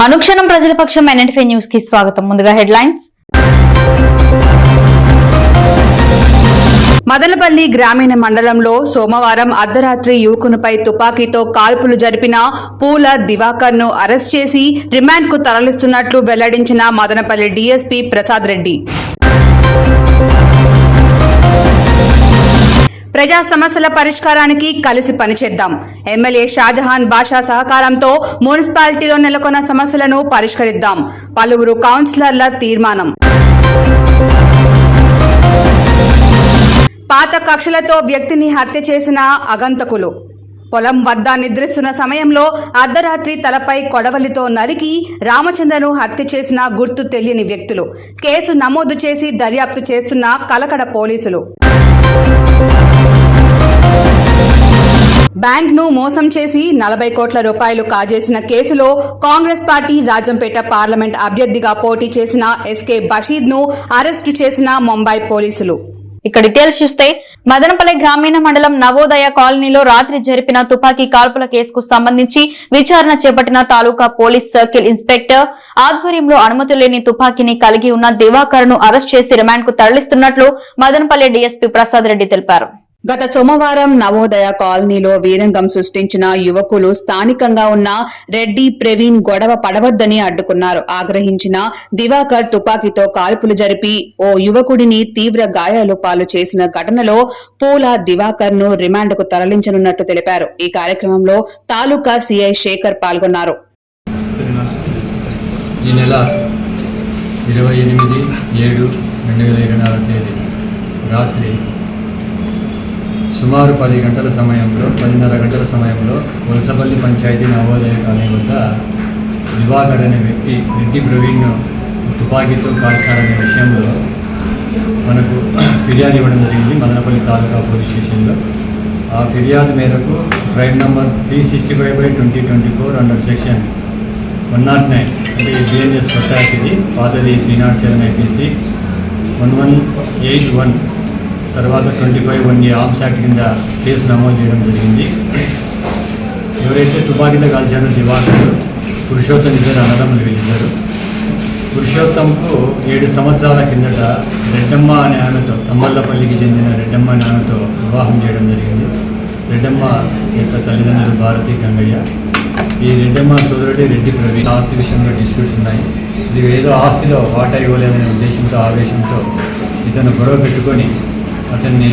అనుక్షణం ప్రజల పక్షం NNT news కి స్వాగతం. ముందుగా హెడ్లైన్స్. మదనపల్లి గ్రామీణ మండలంలో సోమవారం అర్ధరాత్రి యువకునిపై తుపాకీతో కాల్పులు జరిపిన పూల దివాకర్ ను అరెస్ట్ చేసి రిమాండ్ కు తరలిస్తున్నట్లు వెల్లడించిన మదనపల్లి డీఎస్పీ ప్రసాద్ రెడ్డి. ప్రజా సమస్యల పరిష్కారానికి కలిసి పనిచేద్దాం. ఎమ్మెల్యే షాజహాన్ బాషా సహకారంతో మున్సిపాలిటీలో నెలకొన్న సమస్యలను పరిష్కరిద్దాం. పలువురు కౌన్సిలర్ల తీర్మానం. పాత కక్షలతో వ్యక్తిని హత్య చేసిన అగంతకులు. పొలం వద్ద నిద్రిస్తున్న సమయంలో అర్ధరాత్రి తలపై కొడవలితో నరికి రామచంద్రను హత్య చేసిన గుర్తు తెలియని వ్యక్తులు. కేసు నమోదు చేసి దర్యాప్తు చేస్తున్న కలకడ పోలీసులు. బ్యాంక్ ను మోసం చేసి 40 కోట్ల రూపాయలు కాజేసిన కేసులో కాంగ్రెస్ పార్టీ రాజంపేట పార్లమెంట్ అభ్యర్థిగా పోటీ చేసిన ఎస్కే బషీద్ ను అరెస్టు చేసిన ముంబై పోలీసులు. ఇక్కడ డీటెయిల్స్ చూస్తే మదనపల్లి గ్రామీణ మండలం నవోదయ కాలనీలో రాత్రి జరిపిన తుపాకీ కాల్పుల కేసుకు సంబంధించి విచారణ చేపట్టిన తాలూకా పోలీస్ సర్కిల్ ఇన్స్పెక్టర్ ఆధ్వర్యంలో అనుమతి లేని తుపాకీని కలిగి ఉన్న దివాకర్ ను అరెస్ట్ చేసి రిమాండ్ కు తరలిస్తున్నట్లు మదనపల్లి డీఎస్పీ ప్రసాద్ రెడ్డి తెలిపారు. గత సోమవారం నవోదయ కాలనీలో వీరంగం సృష్టించిన యువకులు స్థానికంగా ఉన్న రెడ్డి ప్రవీణ్ గొడవ పడవద్దని అడ్డుకున్నారు. ఆగ్రహించిన దివాకర్ తుపాకీతో కాల్పులు జరిపి ఓ యువకుడిని తీవ్ర గాయాలు పాలు చేసిన ఘటనలో పూల దివాకర్ ను రిమాండ్ కు తరలించనున్నట్టు తెలిపారు. ఈ కార్యక్రమంలో తాలూకా సిఐ శేఖర్ పాల్గొన్నారు. ఈ నెల 28/7/2024 తేదీ రాత్రి సుమారు 10:30 గంటల సమయంలో వలసపల్లి పంచాయతీ నవోదయ కాలనీ వద్ద దివాకర్ అనే వ్యక్తి రెడ్డి ప్రవీణ్ తుపాకీతో కాల్చాడనే విషయంలో మనకు ఫిర్యాదు ఇవ్వడం జరిగింది మదనపల్లి తాలూకా పోలీస్ స్టేషన్లో. ఆ ఫిర్యాదు మేరకు క్రైమ్ నంబర్ 365/2024 అండర్ సెక్షన్ 109 అంటే BNS కొత్త యాక్ట్, ఇది పాతది 307 IPC 1181 తర్వాత 25(1) ఆర్మ్స్ యాక్ట్ కింద కేసు నమోదు చేయడం జరిగింది. ఎవరైతే తుపాకీతో కాల్చారో దివాకర్, పురుషోత్తం ఇద్దరు అన్నదమ్ములు వీళ్ళిద్దరు. పురుషోత్తంకు 7 సంవత్సరాల కిందట రెడ్డమ్మ అనే ఆమెతో, తమ్మల్లపల్లికి చెందిన రెడ్డమ్మ అనే ఆమెతో వివాహం చేయడం జరిగింది. రెడ్డమ్మ యొక్క తల్లిదండ్రులు భారతి గంగయ్య. ఈ రెడ్డమ్మ సోదరుడి రెడ్డి ప్రవీణ్ ఆస్తి విషయంలో డిస్ప్యూట్స్ ఉన్నాయి. ఇది ఏదో ఆస్తిలో వాటా ఇవ్వలేదనే ఉద్దేశంతో, ఆవేశంతో ఇతను గొడవ పెట్టుకొని అతన్ని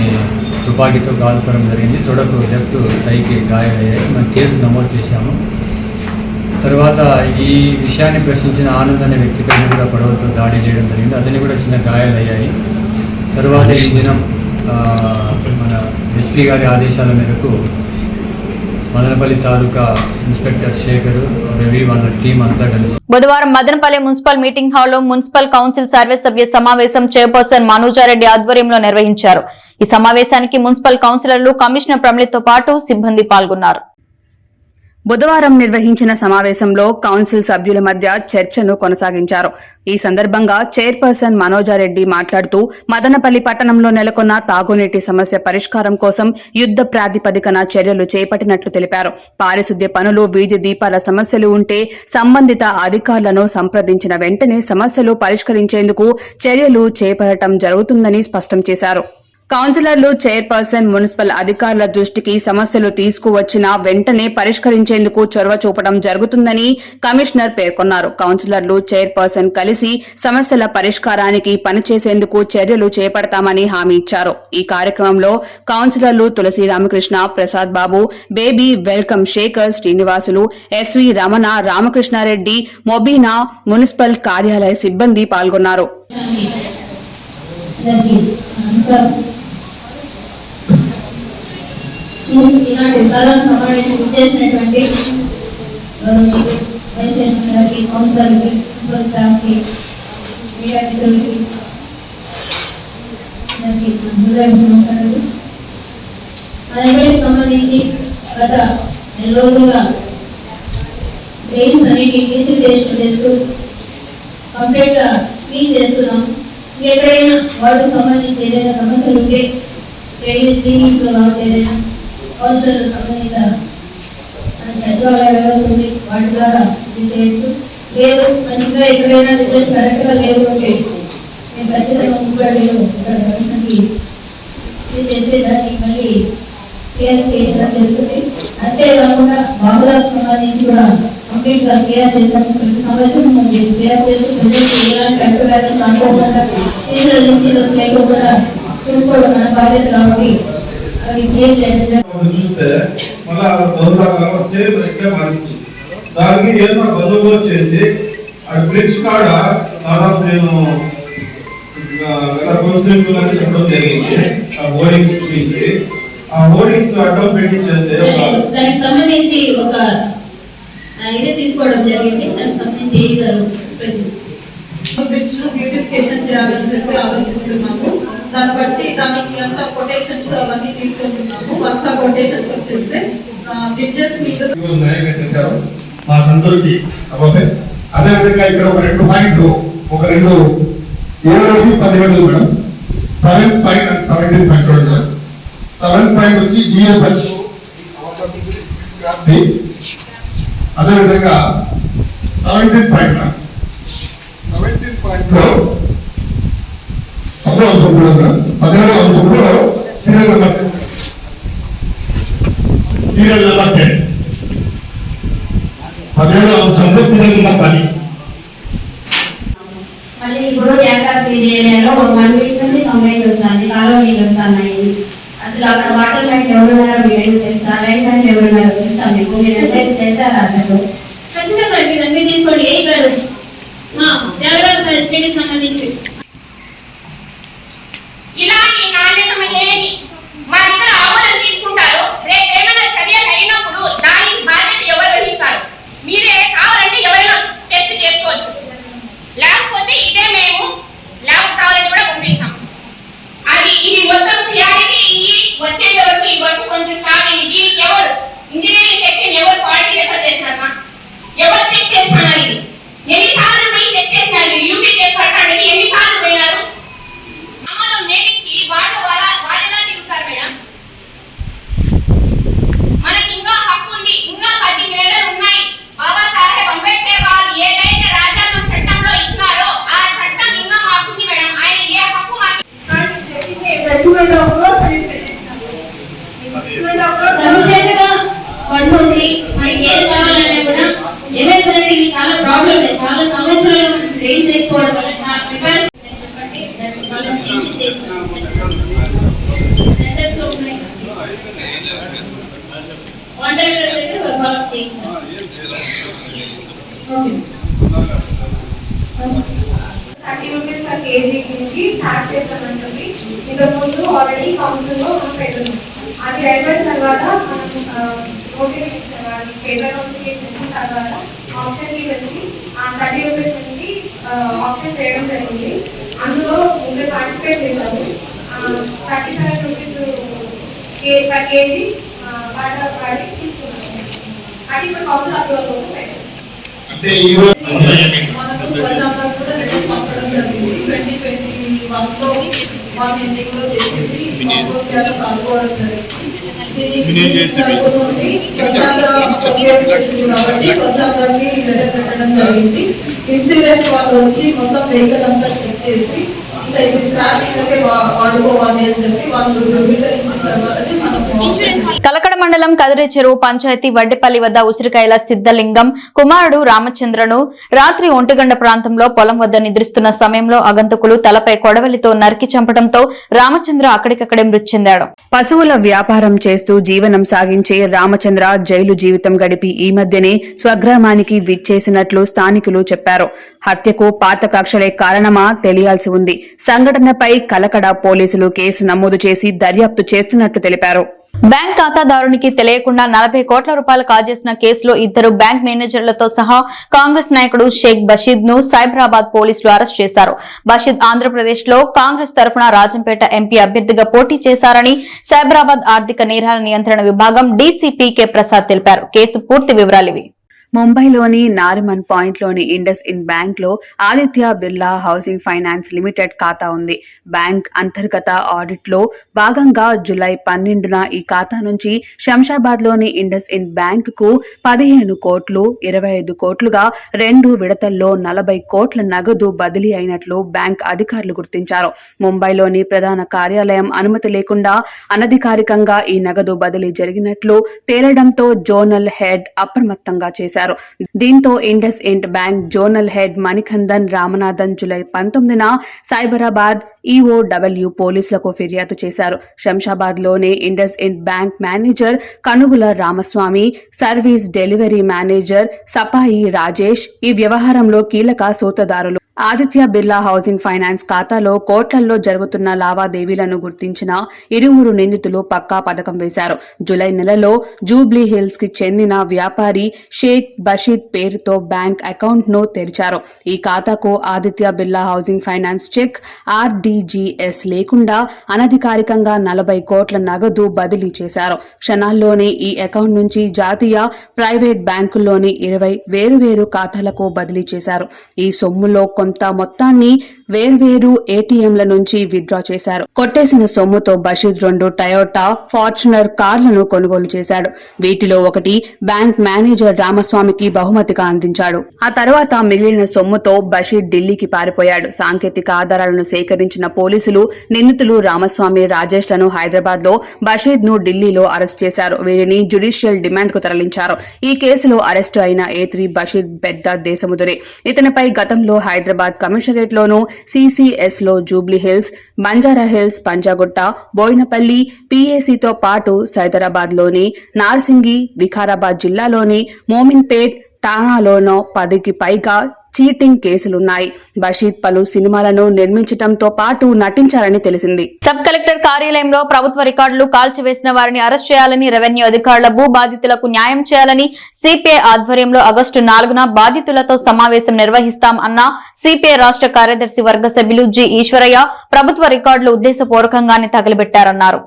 తుపాకీతో కాల్చడం జరిగింది. తొడకు, లెఫ్ట్ థైకి గాయాలయ్యాయి. మనం కేసు నమోదు చేశాము. తర్వాత ఈ విషయాన్ని ప్రశ్నించిన ఆనంద్ అనే వ్యక్తిపైన కూడా గొడవతో దాడి చేయడం జరిగింది. అతన్ని కూడా చిన్న గాయాలయ్యాయి. తర్వాత ఈ దినం మన ఎస్పీ గారి ఆదేశాల మేరకు మదనపల్లి తాలూకా ఇన్స్పెక్టర్ శేఖర్, రవి వాళ్ళ టీం అంతా కలిసి బుధవారం మదనపల్లి మున్సిపల్ మీటింగ్ హాల్లో మున్సిపల్ కౌన్సిల్ సర్వే సభ్య సమావేశం చైర్పర్సన్ మనోజారెడ్డి ఆధ్వర్యంలో నిర్వహించారు. ఈ సమావేశానికి మున్సిపల్ కౌన్సిలర్లు, కమిషనర్ ప్రమిళతో పాటు సిబ్బంది పాల్గొన్నారు. బుధవారం నిర్వహించిన సమావేశంలో కౌన్సిల్ సభ్యుల మధ్య చర్చను కొనసాగించారు. ఈ సందర్భంగా చైర్పర్సన్ మనోజారెడ్డి మాట్లాడుతూ మదనపల్లి పట్టణంలో నెలకొన్న తాగునీటి సమస్య పరిష్కారం కోసం యుద్ధ ప్రాతిపదికన చర్యలు చేపట్టినట్లు తెలిపారు. పారిశుద్ధ్య పనులు, వీధి దీపాల సమస్యలు ఉంటే సంబంధిత అధికారులను సంప్రదించిన వెంటనే సమస్యలు పరిష్కరించేందుకు చర్యలు చేపట్టడం జరుగుతుందని స్పష్టం చేశారు. కౌన్సిలర్లు, చైర్పర్సన్ మున్సిపల్ అధికారుల దృష్టికి సమస్యలు తీసుకువచ్చినా వెంటనే పరిష్కరించేందుకు చొరవ చూపడం జరుగుతుందని కమిషనర్ పేర్కొన్నారు. కౌన్సిలర్లు, చైర్పర్సన్ కలిసి సమస్యల పరిష్కారానికి పనిచేసేందుకు చర్యలు చేపడతామని హామీ ఇచ్చారు. ఈ కార్యక్రమంలో కౌన్సిలర్లు తులసి రామకృష్ణ, ప్రసాద్ బాబు, బేబీ, వెల్కమ్ శేఖర్, శ్రీనివాసులు, ఎస్వి రమణ, రామకృష్ణారెడ్డి, మొబీనా, మున్సిపల్ కార్యాలయ సిబ్బంది పాల్గొన్నారు. ఈనాటి స్థలం సమావేశం చేసినటువంటి వైస్ చైర్మన్ గారికి, కౌన్సిలర్కి, మున్సిపల్ స్టాఫ్కి, మీడియా మిత్రులకి నమస్కారాలు. అదేవిధంగా సంబంధించి గత 2 రోజులుగా డ్రైన్స్ అన్నిటి డిస్ట్రిబ్యూషన్ చేస్తూ కంప్లీట్గా క్లీన్ చేస్తున్నాం. ఎక్కడైనా వాళ్ళకి సంబంధించి ఏదైనా సమస్యలు ఉంటే డ్రైనేజ్ క్లీనింగ్స్లో కావచ్చు, ఏదైనా కౌన్సిలర్లకు సంబంధిత సచివాలయ వ్యవస్థ ఉంది, వాటి ద్వారా ఇది చేయొచ్చు. లేదు మంచిగా ఎక్కడైనా రిజల్ట్ కరెక్ట్గా లేదు అంటే నేను ఖచ్చితంగా మున్సిపాలిటీలో ఇక్కడ కమిషన్కి ఇది చేస్తే దాన్ని మళ్ళీ క్లియర్ చేయడం జరుగుతుంది. అంతేకాకుండా బాబులకు సంబంధించి కూడా కంప్లీట్గా క్లియర్ చేస్తాము. ప్రతి సంవత్సరం క్లియర్ చేస్తూ ప్రజలకు ఎలాంటి అడ్డువ్యాధులు అనుకోకుండా సీజనల్ డిసీజెస్ లేకుండా చూసుకోవడం మన బాధ్యత కాబట్టి అవి క్లియర్ చేయడం చూస్తే మళ్ళా బహుళ సేమ్ మారింది. దానికి ఏదో బందోబస్తు చేసి ఆ బ్రిడ్జ్ కాడ దాదాపు నేను చెప్పడం జరిగింది. ఆ హోర్డింగ్స్ గురించి ఆ హోర్డింగ్స్ అడ్డం పెట్టి చేస్తే దానికి సంబంధించి ఒక ఇది తీసుకోవడం జరిగింది. దానికి సంబంధించి బ్యూటిఫికేషన్ చేయాలని చెప్పి ఆలోచిస్తున్నాము. దాన్ని బట్టి దానికి అంతా కొటేషన్స్ అవన్నీ తీసుకుంటున్నాము. కొత్త కొటేషన్స్ వచ్చేస్తే బ్రిడ్జెస్ మీద మాకందరికి అదేవిధంగా ఇక్కడ ఒక 2 పాయింట్లు, ఒక 2 7 10 గంటలు madam. 7 point and 17 point 7 point వచ్చి జిఏ బస్. అదేవిధంగా 17 పాయింట్ లో 10వ అంశంలో 17వ అంశంలో సీరియల్ నెంబర్ 10. 17వ అంశంలో సీరియల్ నెంబర్ 10. మళ్ళీ ఇప్పుడు యాదాద్రి ఏరియాలో 1 వీక్ నుంచి కంప్లైంట్ వస్తుంది. కాలువ నీళ్ళు వస్తున్నాయి. అసలు అక్కడ వాటర్ లైన్ ఎవరున్నారో మీరు తెలుసా? లైన్ లైన్ ఎవరున్నారో తెలుసా మీకు? మీరు ఎంత చేశారా? అసలు ఖచ్చితంగా అన్ని తీసుకోండి. ఏ కాదు జాగ్రత్త ఎస్పీడీ సంబంధించి ఇలాంటి నాణ్యతమైనవి మా దగ్గర ఆవులను తీసుకుంటారు. రేపు ఏమైనా చర్యలు అయినప్పుడు దానికి బాధ్యత ఎవరు వహిస్తారు? మీరే కావాలంటే ఎవరైనా టెస్ట్ చేసుకోవచ్చు. లేకపోతే ఇదే మేము ల్యాబ్ కావాలని కూడా పంపిస్తాం. అది ఇది మొత్తం క్లారిటీ వచ్చే వరకు ఈ వర్క్ కొంచెం చాలా దీనికి ఎవరు ఇంజనీరింగ్ సెక్షన్ ఎవరు క్వాలిటీ రెఫర్ చేస్తారమ్మా? ఎవరు చెక్ చేస్తున్నారు? ఇది ఎన్నిసార్లు పోయి చెక్ చేసినారు? యూపీ చెక్ పట్టడానికి ఎన్నిసార్లు పోయినారు? నమ్మకం నేర్పించి వాళ్ళు వాళ్ళెలా తిరుగుతారు మేడం? మనకి ఇంకా హక్కు ఉంది. ఇంకా 10 వేలలు ఉన్నాయి. బాబాసాహెబ్ అంబేద్కర్ గారు ఏదైతే రాజ్యాంగం చట్టంలో ఇచ్చినారో ఆ చట్టం ఇంకా మాకుంది మేడం. ఆయన ఏ హక్కు మాకు ఫండ్ ఉంది. మనకి ఏది కావాలన్నా కూడా ఏమైందంటే ఇది చాలా ప్రాబ్లం లేదు. చాలా సంవత్సరాలు రేంజ్ చేసుకోవడం వల్ల కేజీ నుంచి స్టార్ట్ చేస్తామంటుంది. ఇంతకుముందు ఆల్రెడీ కౌన్సిల్ లో మనం పెట్టున్నాం. అది అయిపోయిన తర్వాత మనం నోటిఫికేషన్ పేపర్ నోటిఫికేషన్ ఇచ్చిన తర్వాత ఆప్షన్ కి వచ్చి ఆ 30 రూపీస్ నుంచి ఆప్షన్ చేయడం జరిగింది. అందులో ముందు పార్టిసిపేట్ చేశాము. 37 రూపీస్ పర్ కేజీ వాడి తీసుకున్నాము. అది ఇప్పుడు కౌన్సిల్ అప్రూవల్ కోసం పెట్టాము. మనకు స్వచ్ఛంగా కూడా రిజల్ట్ పంపడం జరిగింది. 2021లో మార్నింగ్ లో చేసేసి కనుక్కోవడం జరిగింది. దీనికి జరుగుతుంది స్వచ్ఛంగా కాబట్టి స్వచ్ఛంగాకి రిజల్ట్ పెట్టడం జరిగింది. ఇన్సూరెన్స్ వాళ్ళు వచ్చి మొత్తం వెహికల్ అంతా చెక్ చేసి ఇంకా ఇది స్క్రాపింగ్ వాడుకోవాలి అని చెప్పి వాళ్ళు ధృవీకరించిన తర్వాతనే మనం కలకడ మండలం కదిరి చెరువు పంచాయతీ వడ్డిపల్లి వద్ద ఉసిరికాయల సిద్ధలింగం కుమారుడు రామచంద్రను రాత్రి 1 గంట ప్రాంతంలో పొలం వద్ద నిద్రిస్తున్న సమయంలో అగంతకులు తలపై కొడవలితో నరికి చంపడంతో రామచంద్ర అక్కడికక్కడే మృతి చెందాడు. పశువుల వ్యాపారం చేస్తూ జీవనం సాగించే రామచంద్ర జైలు జీవితం గడిపి ఈ మధ్యనే స్వగ్రామానికి విచ్చేసినట్లు స్థానికులు చెప్పారు. హత్యకు పాత కక్షలే కారణమా తెలియాల్సి ఉంది. సంఘటనపై కలకడ పోలీసులు కేసు నమోదు చేసి దర్యాప్తు చేస్తున్నట్లు తెలిపారు. బ్యాంక్ ఖాతాదారునికి తెలియకుండా 40 కోట్ల రూపాయలు కాజేసిన కేసులో 2 బ్యాంక్ మేనేజర్లతో సహా కాంగ్రెస్ నాయకుడు షేక్ బషీద్ ను సైబరాబాద్ పోలీసులు అరెస్ట్ చేశారు. బషీద్ ఆంధ్రప్రదేశ్ లో కాంగ్రెస్ తరఫున రాజంపేట ఎంపీ అభ్యర్థిగా పోటీ చేశారని సైబరాబాద్ ఆర్థిక నేరాల నియంత్రణ విభాగం డీసీపీ కె ప్రసాద్ తెలిపారు. కేసు పూర్తి వివరాలివి. ముంబైలోని నారిమన్ పాయింట్లోని ఇండస్ ఇన్ బ్యాంక్ లో Aditya Birla housing finance limited ఖాతా ఉంది. బ్యాంక్ అంతర్గత ఆడిట్ లో భాగంగా జూలై 12న ఈ ఖాతా నుంచి శంషాబాద్ లోని ఇండస్ ఇన్ బ్యాంక్ కు 15 కోట్లు 25 కోట్లుగా 2 విడతల్లో 40 కోట్ల నగదు బదిలీ అయినట్లు బ్యాంక్ అధికారులు గుర్తించారు. ముంబైలోని ప్రధాన కార్యాలయం అనుమతి లేకుండా అనధికారికంగా ఈ నగదు బదిలీ జరిగినట్లు తేలడంతో జోనల్ హెడ్ అప్రమత్తంగా చేశారు. దీంతో IndusInd bank zonal head Manikandan Ramanathan July 19న సైబరాబాద్ ఈఓడబ్ల్యూ పోలీసులకు ఫిర్యాదు చేశారు. శంషాబాద్ లోని IndusInd bank manager Kanugula Ramaswamy, service delivery manager Sapai Rajesh ఈ వ్యవహారంలో కీలక సూత్రధారులు. ఆదిత్య బిర్లా హౌసింగ్ ఫైనాన్స్ ఖాతాలో కోట్లల్లో జరుగుతున్న లావాదేవీలను గుర్తించిన ఇరువురు నిందితులు పక్కా పథకం వేశారు. జూలై నెలలో జూబ్లీ హిల్స్ కి చెందిన వ్యాపారి షేక్ బషీద్ పేరుతో బ్యాంక్ అకౌంట్ ను తెరిచారు. ఈ ఖాతాకు Aditya Birla housing finance cheque RTGS లేకుండా అనధికారికంగా 40 కోట్ల నగదు బదిలీ చేశారు. క్షణాల్లోనే ఈ అకౌంట్ నుంచి జాతీయ, ప్రైవేట్ బ్యాంకుల్లోని 20 వేరువేరు ఖాతాలకు బదిలీ చేశారు. ఈ సొమ్ములో కొంత మొత్తాన్ని వేర్వేరు ఏటీఎంల నుంచి విత్డ్రా చేశారు. కొట్టేసిన సొమ్ముతో బషీద్ 2 టయోటా ఫార్చునర్ కార్లను కొనుగోలు చేశాడు. వీటిలో ఒకటి బ్యాంక్ మేనేజర్ రామస్వామికి బహుమతిగా అందించాడు. ఆ తర్వాత మిగిలిన సొమ్ముతో బషీద్ ఢిల్లీకి పారిపోయాడు. సాంకేతిక ఆధారాలను సేకరించిన పోలీసులు నిందితులు రామస్వామి, రాజేష్ లను హైదరాబాద్ లో, బషీద్ ను ఢిల్లీలో అరెస్ట్ చేశారు. వీరిని జ్యుడిషియల్ డిమాండ్ కు తరలించారు. ఈ కేసులో అరెస్టు అయిన A3 బషీద్ పెద్ద దేశముదురే. ఇతనిపై గతంలో హైదరాబాద్ కమిషనరేట్ లోను, సిసిఎస్ లో జూబ్లీ హిల్స్, బంజారా హిల్స్, పంజాగుట్ట, బోయినపల్లి పిఏసీతో పాటు సైదరాబాద్ లోని నార్సింగి, వికారాబాద్ జిల్లాలోని మోమిన్పేట్, ఠాణాలోనో 10కి పైగా చీటింగ్ కేసులున్నాయి. బషీద్ పలు సినిమాలను నిర్మించడంతో పాటు నటించారని తెలిసింది. సబ్ కలెక్టర్ కార్యాలయంలో ప్రభుత్వ రికార్డులు కాల్చివేసిన వారిని అరెస్ట్ చేయాలని, రెవెన్యూ అధికారుల భూ బాధితులకు న్యాయం చేయాలని సిపిఐ ఆధ్వర్యంలో ఆగస్టు 4న బాధితులతో సమావేశం నిర్వహిస్తాం అన్న సిపిఐ రాష్ట్ర కార్యదర్శి వర్గ సభ్యులు జి ఈశ్వరయ్య ప్రభుత్వ రికార్డులు ఉద్దేశపూర్వకంగానే తగలబెట్టారన్నారు.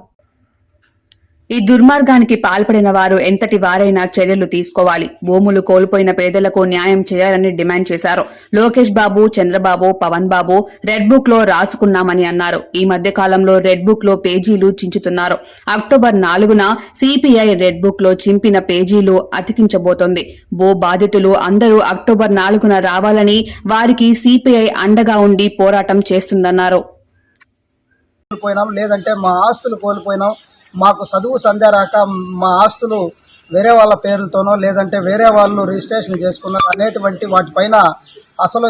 ఈ దుర్మార్గానికి పాల్పడిన వారు ఎంతటి వారైనా చర్యలు తీసుకోవాలి. భూములు కోల్పోయిన పేదలకు న్యాయం చేయాలని డిమాండ్ చేశారు. లోకేష్ బాబు, చంద్రబాబు, పవన్ బాబు రెడ్ బుక్ లో రాసుకున్నామని అన్నారు. ఈ మధ్య కాలంలో రెడ్ బుక్ లో పేజీలు చించుతున్నారు. అక్టోబర్ 4న సిపిఐ రెడ్ బుక్ లో చింపిన పేజీలు అతికించబోతోంది. భూ బాధితులు అందరూ అక్టోబర్ 4న రావాలని, వారికి సిపిఐ అండగా ఉండి పోరాటం చేస్తుందన్నారు. లేదంటే మా ఆస్తులు కోల్పోయినాం, మాకు చదువు సంధ్యారాక మా ఆస్తులు వేరే వాళ్ళ పేర్లతోనో లేదంటే వేరే వాళ్ళు రిజిస్ట్రేషన్ చేసుకున్నారు అనేటువంటి వాటిపైన అసలు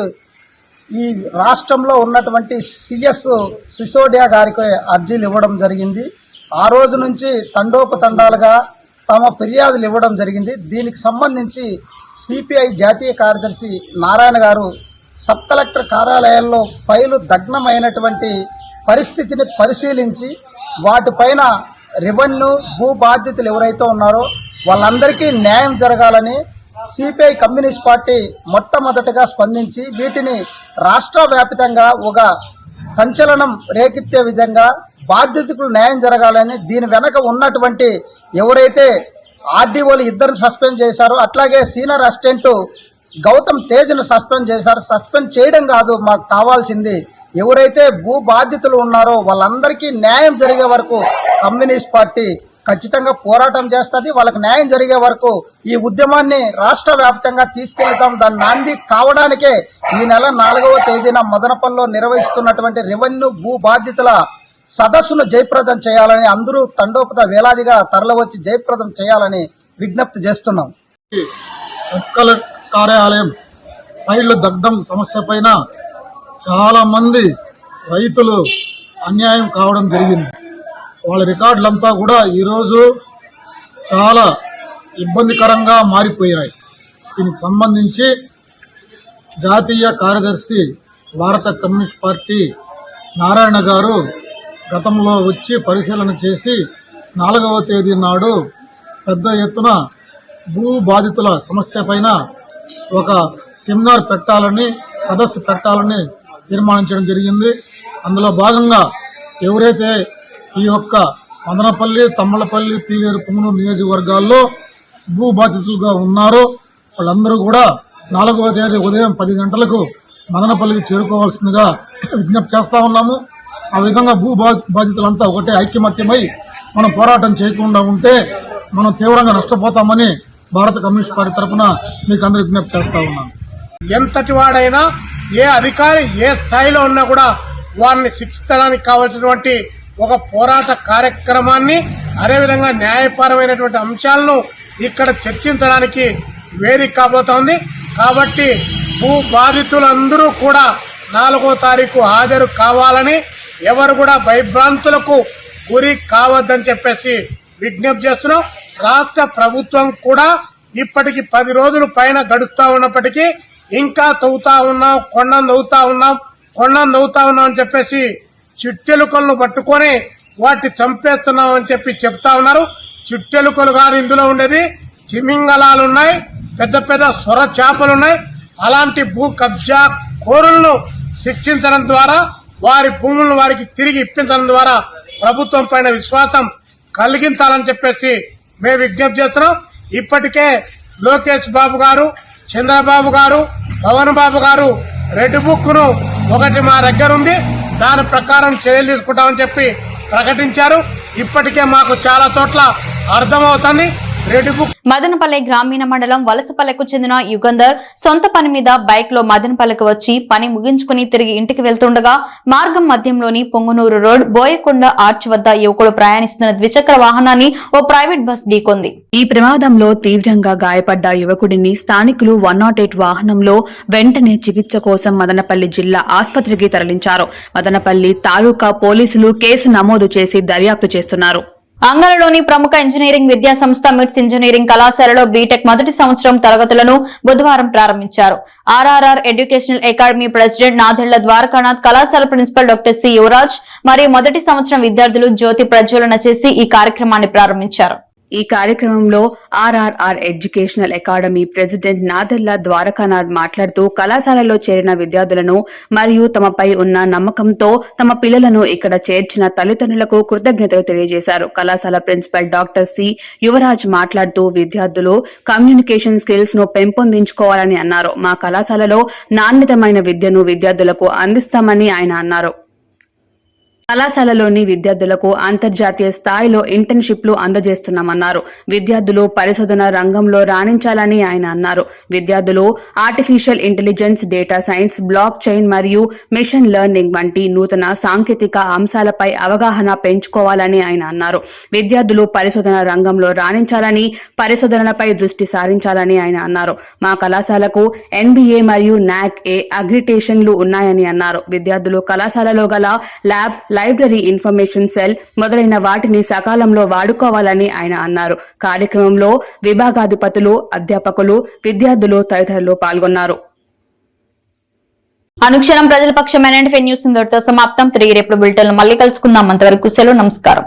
ఈ రాష్ట్రంలో ఉన్నటువంటి సిఎస్ సిసోడియా గారికి అర్జీలు ఇవ్వడం జరిగింది. ఆ రోజు నుంచి తండోపతండాలుగా తమ ఫిర్యాదులు ఇవ్వడం జరిగింది. దీనికి సంబంధించి సిపిఐ జాతీయ కార్యదర్శి నారాయణ గారు సబ్ కలెక్టర్ కార్యాలయాల్లో ఫైలు దగ్నమైనటువంటి పరిస్థితిని పరిశీలించి వాటిపైన రెవెన్యూ భూ బాధ్యతలు ఎవరైతే ఉన్నారో వాళ్ళందరికీ న్యాయం జరగాలని సిపిఐ కమ్యూనిస్ట్ పార్టీ మొట్టమొదటగా స్పందించి వీటిని రాష్ట్ర వ్యాప్తంగా ఒక సంచలనం రేకెత్తే విధంగా బాధ్యతకు న్యాయం జరగాలని, దీని వెనక ఉన్నటువంటి ఎవరైతే ఆర్డీఓలు 2 సస్పెండ్ చేశారో అట్లాగే సీనియర్ అసిస్టెంట్ గౌతమ్ తేజ్ను సస్పెండ్ చేశారు. సస్పెండ్ చేయడం కాదు మాకు కావాల్సింది, ఎవరైతే భూ బాధితులు ఉన్నారో వాళ్ళందరికీ న్యాయం జరిగే వరకు కమ్యూనిస్ట్ పార్టీ ఖచ్చితంగా పోరాటం చేస్తుంది. వాళ్ళకి న్యాయం జరిగే వరకు ఈ ఉద్యమాన్ని రాష్ట్ర వ్యాప్తంగా తీసుకెళ్తాం. దాని నాంది కావడానికే ఈ నెల 4వ తేదీన మదనపల్లిలో నిర్వహిస్తున్నటువంటి రెవెన్యూ భూ బాధితుల సదస్సును జయప్రదం చేయాలని, అందరూ తండోపత వేలాదిగా తరలివచ్చి జయప్రదం చేయాలని విజ్ఞప్తి చేస్తున్నాం. సబ్ కలెక్టర్ కార్యాలయం ఫైళ్ల దగ్ధం సమస్య పైన చాలా మంది రైతులు అన్యాయం కావడం జరిగింది. వాళ్ళ రికార్డులంతా కూడా ఈరోజు చాలా ఇబ్బందికరంగా మారిపోయాయి. దీనికి సంబంధించి జాతీయ కార్యదర్శి భారత కమ్యూనిస్ట్ పార్టీ నారాయణ గారు గతంలో వచ్చి పరిశీలన చేసి 4వ తేదీ నాడు పెద్ద ఎత్తున భూ బాధితుల సమస్య పైన ఒక సెమినార్ పెట్టాలని, సదస్సు పెట్టాలని తీర్మానించడం జరిగింది. అందులో భాగంగా ఎవరైతే ఈ యొక్క మదనపల్లి, తమ్మలపల్లి, పీలేరు, పుంగనూరు నియోజకవర్గాల్లో భూ బాధితులుగా ఉన్నారో వాళ్ళందరూ కూడా 4వ తేదీ ఉదయం 10 గంటలకు మదనపల్లికి చేరుకోవాల్సిందిగా విజ్ఞప్తి చేస్తా ఉన్నాము. ఆ విధంగా భూ బాధితులంతా ఒకటే ఐక్యమత్యమై మనం పోరాటం చేయకుండా ఉంటే మనం తీవ్రంగా నష్టపోతామని భారత కమ్యూనిస్ట్ పార్టీ తరఫున మీకు అందరూ విజ్ఞప్తి చేస్తా ఉన్నాను. ఎంతటి వాడైనా ఏ అధికారి ఏ స్థాయిలో ఉన్నా కూడా వారిని శిక్షించడానికి కావాల్సినటువంటి ఒక పోరాట కార్యక్రమాన్ని అదేవిధంగా న్యాయపరమైనటువంటి అంశాలను ఇక్కడ చర్చించడానికి వేదిక కాబోతోంది. కాబట్టి భూ బాధితులందరూ కూడా 4వ తారీఖు హాజరు కావాలని, ఎవరు కూడా భయభ్రాంతులకు గురి కావద్దని చెప్పేసి విజ్ఞప్తి చేస్తున్నాం. రాష్ట్ర ప్రభుత్వం కూడా ఇప్పటికి 10 రోజులు పైన గడుస్తూ ఉన్నప్పటికీ ఇంకా తవ్వుతా ఉన్నాం, కొండను తవ్వుతా ఉన్నాం అని చెప్పేసి చిట్టెలుకలను పట్టుకొని వాటిని చంపేస్తున్నాం అని చెప్పి చెప్తా ఉన్నారు. చిట్టెలుకలు గారు ఇందులో ఉండేది తిమింగలాలు ఉన్నాయి, పెద్ద పెద్ద సొర చేపలు ఉన్నాయి. అలాంటి భూ కబ్జా కోరులను శిక్షించడం ద్వారా, వారి భూములను వారికి తిరిగి ఇప్పించడం ద్వారా ప్రభుత్వం పైన విశ్వాసం కలిగించాలని చెప్పేసి మేము విజ్ఞప్తి చేస్తున్నాం. ఇప్పటికే లోకేష్ బాబు గారు, చంద్రబాబు గారు, పవన్ బాబు గారు రెడ్ బుక్ ను ఒకటి మా దగ్గర ఉంది, దాని ప్రకారం చర్యలు తీసుకుంటామని చెప్పి ప్రకటించారు. ఇప్పటికే మాకు చాలా చోట్ల అర్థమవుతుంది. మదనపల్లె గ్రామీణ మండలం వలసపల్లెకు చెందిన యుగంధర్ సొంత పని మీద బైక్ లో మదనపల్లెకు వచ్చి పని ముగించుకుని తిరిగి ఇంటికి వెళ్తుండగా మార్గం మధ్యంలోని పొంగునూరు రోడ్ బోయకొండ ఆర్చ్ వద్ద యువకుడు ప్రయాణిస్తున్న ద్విచక్ర వాహనాన్ని ఓ ప్రైవేట్ బస్ ఢీకొంది. ఈ ప్రమాదంలో తీవ్రంగా గాయపడ్డ యువకుడిని స్థానికులు 108 వాహనంలో వెంటనే చికిత్స కోసం మదనపల్లి జిల్లా ఆసుపత్రికి తరలించారు. మదనపల్లి తాలూకా పోలీసులు కేసు నమోదు చేసి దర్యాప్తు చేస్తున్నారు. అంగళలోని ప్రముఖ ఇంజనీరింగ్ విద్యా సంస్థ మిట్స్ ఇంజనీరింగ్ కళాశాలలో బీటెక్ మొదటి సంవత్సరం తరగతులను బుధవారం ప్రారంభించారు. RRR educational academy president Nadella Dwarakanath, కళాశాల ప్రిన్సిపల్ డాక్టర్ సి యువరాజ్ మరియు మొదటి సంవత్సరం విద్యార్థులు జ్యోతి ప్రజ్వలన చేసి ఈ కార్యక్రమాన్ని ప్రారంభించారు. ఈ కార్యక్రమంలో RRR educational academy president Nadella Dwarakanath మాట్లాడుతూ కళాశాలలో చేరిన విద్యార్థులను మరియు తమపై ఉన్న నమ్మకంతో తమ పిల్లలను ఇక్కడ చేర్చిన తల్లిదండ్రులకు కృతజ్ఞతలు తెలియజేశారు. కళాశాల ప్రిన్సిపల్ డాక్టర్ సి యువరాజ్ మాట్లాడుతూ విద్యార్థులు కమ్యూనికేషన్ స్కిల్స్ ను పెంపొందించుకోవాలని అన్నారు. మా కళాశాలలో నాణ్యతమైన విద్యను విద్యార్థులకు అందిస్తామని ఆయన అన్నారు. కళాశాలలోని విద్యార్థులకు అంతర్జాతీయ స్థాయిలో ఇంటర్న్షిప్లు అందజేస్తున్నామన్నారు. విద్యార్థులు పరిశోధన రంగంలో రాణించాలని ఆయన అన్నారు. విద్యార్థులు artificial intelligence, data science, block chain మరియు మిషన్ లెర్నింగ్ వంటి నూతన సాంకేతిక అంశాలపై అవగాహన పెంచుకోవాలని ఆయన అన్నారు. విద్యార్థులు పరిశోధన రంగంలో రాణించాలని, పరిశోధనలపై దృష్టి సారించాలని ఆయన అన్నారు. మా కళాశాలకు NBA మరియు NAAC అగ్రిటేషన్లు ఉన్నాయని అన్నారు. విద్యార్థులు కళాశాలలో గల ల్యాబ్, లైబ్రరీ, ఇన్ఫర్మేషన్ సెల్ మొదలైన వాటిని సకాలంలో వాడుకోవాలని ఆయన అన్నారు. కార్యక్రమంలో విభాగాధిపతులు, అధ్యాపకులు, విద్యార్థులు తదితరులు పాల్గొన్నారు. అనుక్షణం ప్రజల పక్షమైన న్యూస్ ఇంతటితో సమాప్తం. తిరిగి రేపు బులెటిన్లో మళ్ళీ కలుసుకుందాం. అంతవరకు సెలవు, నమస్కారం.